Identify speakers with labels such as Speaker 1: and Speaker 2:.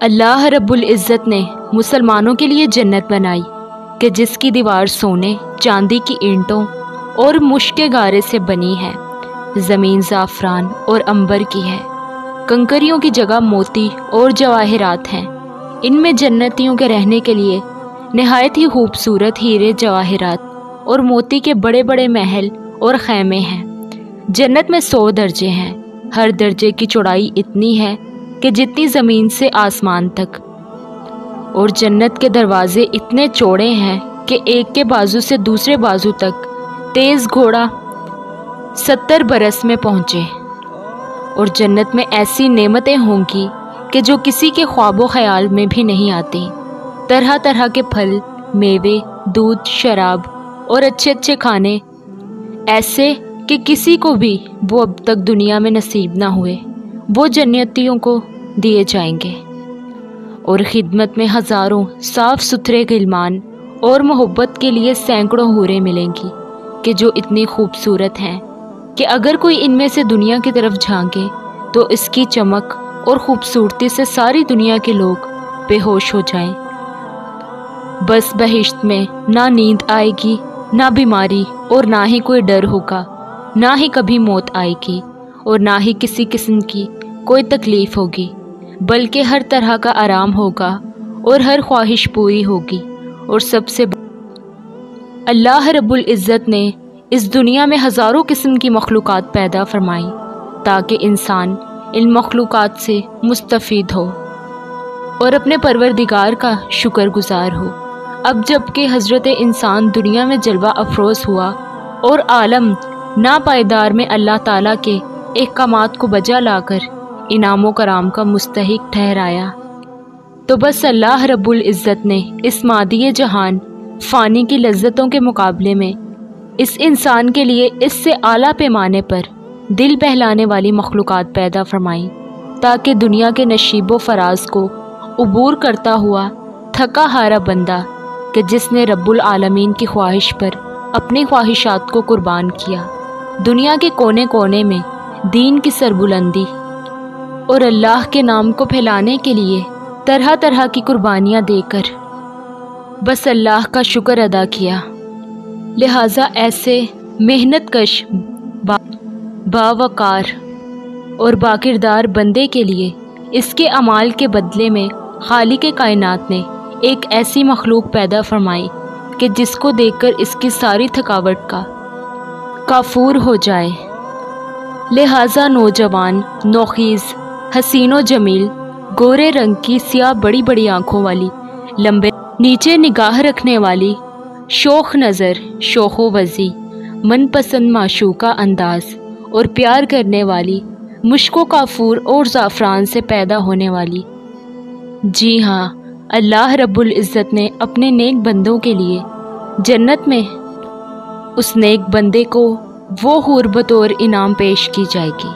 Speaker 1: اللہ رب العزت نے مسلمانوں کے لیے جنت بنائی کہ جس کی دیوار سونے چاندی کی اینٹوں اور مشک گارے سے بنی ہے، زمین زعفران اور عنبر کی ہے، کنکریوں کی جگہ موتی اور جواہرات ہیں۔ ان میں جنتیوں کے رہنے کے لیے نہایت ہی خوبصورت ہیرے جواہرات اور موتی کے بڑے بڑے محل اور خیمے ہیں۔ جنت میں 100 درجے ہیں، ہر درجے کی چوڑائی اتنی ہے کہ جتنی زمین سے آسمان تک، اور جنت کے دروازے اتنے چوڑے ہیں کہ ایک کے بازو سے دوسرے بازو تک تیز گھوڑا 70 برس میں پہنچے۔ اور جنت میں ایسی نعمتیں ہوں گی کہ جو کسی کے خواب و خیال میں بھی نہیں آتی، طرح طرح کے پھل، میوے، دودھ، شراب اور اچھے اچھے کھانے، ایسے کہ کسی کو بھی وہ اب تک دنیا میں نصیب نہ ہوئے، وہ جنتیوں کو دیے جائیں گے۔ اور خدمت میں ہزاروں صاف ستھرے غلمان اور محبت کے لیے سینکڑوں حوریں ملیں گی کہ جو اتنی خوبصورت ہیں کہ اگر کوئی ان میں سے دنیا کی طرف جھانکے تو اس کی چمک اور خوبصورتی سے ساری دنیا کے لوگ بے ہوش ہو جائیں۔ بس بہشت میں نہ نیند آئے گی، نہ بیماری، اور نہ ہی کوئی ڈر ہوگا، نہ ہی کبھی موت آئے گی، اور نہ ہی کسی قسم کی کوئی تکلیف ہوگی، بلکہ ہر طرح کا آرام ہوگا اور ہر خواہش پوری ہوگی۔ اور سب سے اللہ رب العزت نے اس دنیا میں ہزاروں قسم کی مخلوقات پیدا فرمائیں تاکہ انسان ان مخلوقات سے مستفید ہو اور اپنے پروردگار کا شکر گزار ہو۔ اب جب کہ حضرت انسان دنیا میں جلوہ افروز ہوا اور عالم ناپائیدار میں اللہ تعالیٰ کے احکامات کو بجا لا کر انعام و کرام کا مستحق ٹھہرایا، تو بس اللہ رب العزت نے اس مادی جہان فانی کی لذتوں کے مقابلے میں اس انسان کے لیے اس سے اعلیٰ پیمانے پر دل بہلانے والی مخلوقات پیدا فرمائیں تاکہ دنیا کے نشیب و فراز کو عبور کرتا ہوا تھکا ہارا بندہ کہ جس نے رب العالمین کی خواہش پر اپنی خواہشات کو قربان کیا، دنیا کے کونے کونے میں دین کی سربلندی اور اللہ کے نام کو پھیلانے کے لیے طرح طرح کی قربانیاں دے کر بس اللہ کا شکر ادا کیا۔ لہٰذا ایسے محنت کش، باوقار اور باکردار بندے کے لیے اس کے اعمال کے بدلے میں خالق کائنات نے ایک ایسی مخلوق پیدا فرمائی کہ جس کو دیکھ کر اس کی ساری تھکاوٹ کا کافور ہو جائے۔ لہٰذا نوجوان، نوخیز، حسین و جمیل، گورے رنگ کی سیاہ بڑی بڑی آنکھوں والی، لمبے نیچے نگاہ رکھنے والی، شوخ نظر، شوخ و وضی، من پسند معشوقہ انداز اور پیار کرنے والی، مشک و کافور اور زعفران سے پیدا ہونے والی۔ جی ہاں، اللہ رب العزت نے اپنے نیک بندوں کے لیے جنت میں اس نیک بندے کو وہ حور بطور انعام پیش کی جائے گی۔